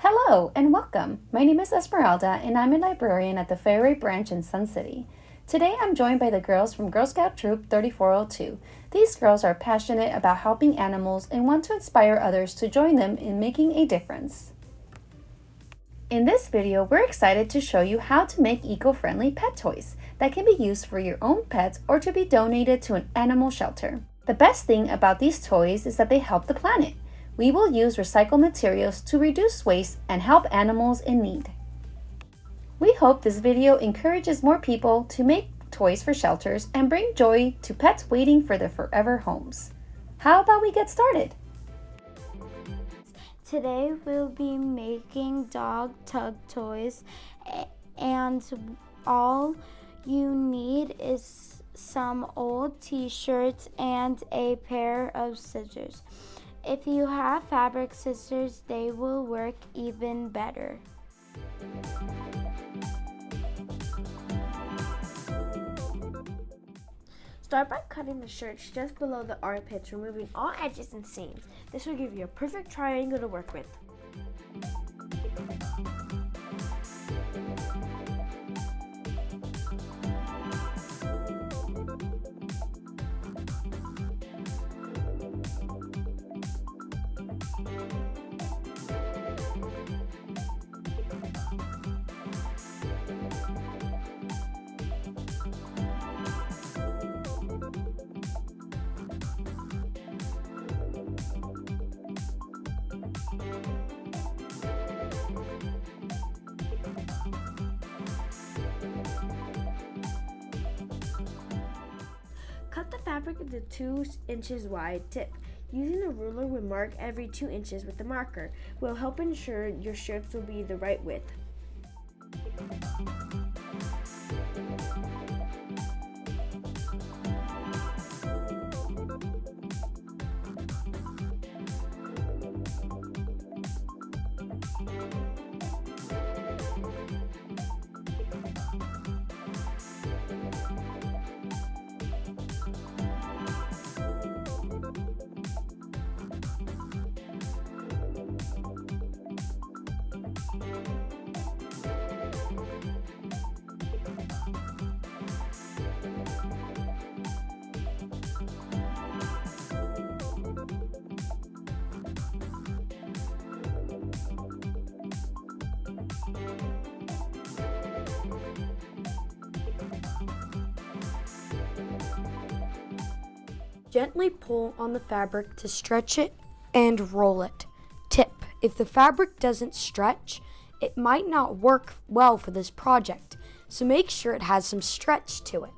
Hello and welcome. My name is Esmeralda and I'm a librarian at the Fairway branch in Sun City. Today I'm joined by the girls from Girl Scout Troop 3402. These girls are passionate about helping animals and want to inspire others to join them in making a difference. In this video, we're excited to show you how to make eco-friendly pet toys that can be used for your own pets or to be donated to an animal shelter. The best thing about these toys is that they help the planet. We will use recycled materials to reduce waste and help animals in need. We hope this video encourages more people to make toys for shelters and bring joy to pets waiting for their forever homes. How about we get started? Today we'll be making dog tug toys, and all you need is some old t-shirts and a pair of scissors. If you have fabric scissors, they will work even better. Start by cutting the shirts just below the armpits, removing all edges and seams. This will give you a perfect triangle to work with. Cut the fabric into 2 inches wide tip. Using a ruler, we mark every 2 inches with the marker. Will help ensure your shirts will be the right width. Gently pull on the fabric to stretch it and roll it. Tip: if the fabric doesn't stretch, it might not work well for this project, so make sure it has some stretch to it.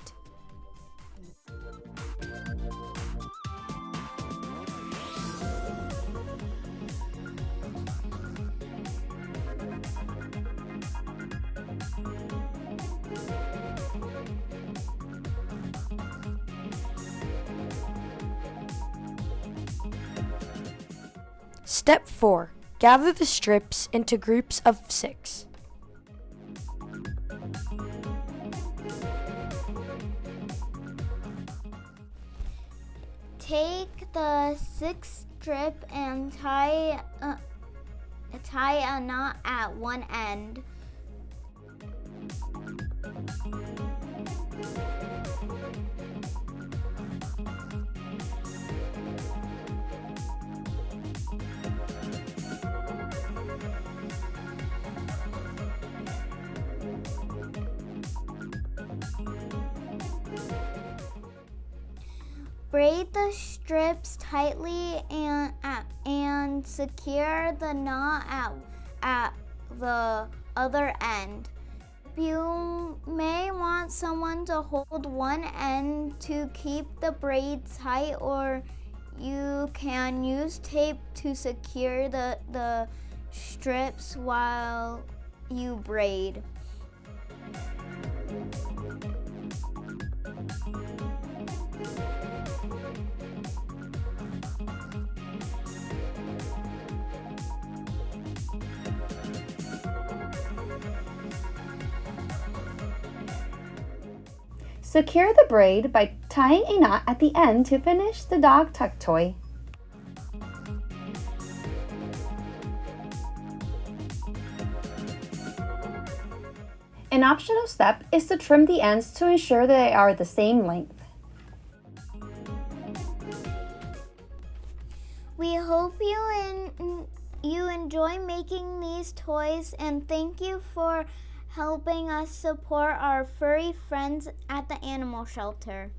Step 4. Gather the strips into groups of 6. Take the 6th strip and tie a knot at one end. Braid the strips tightly and secure the knot at the other end. You may want someone to hold one end to keep the braid tight, or you can use tape to secure the strips while you braid. Secure the braid by tying a knot at the end to finish the dog tuck toy. An optional step is to trim the ends to ensure they are the same length. We hope you enjoy making these toys, and thank you for helping us support our furry friends at the animal shelter.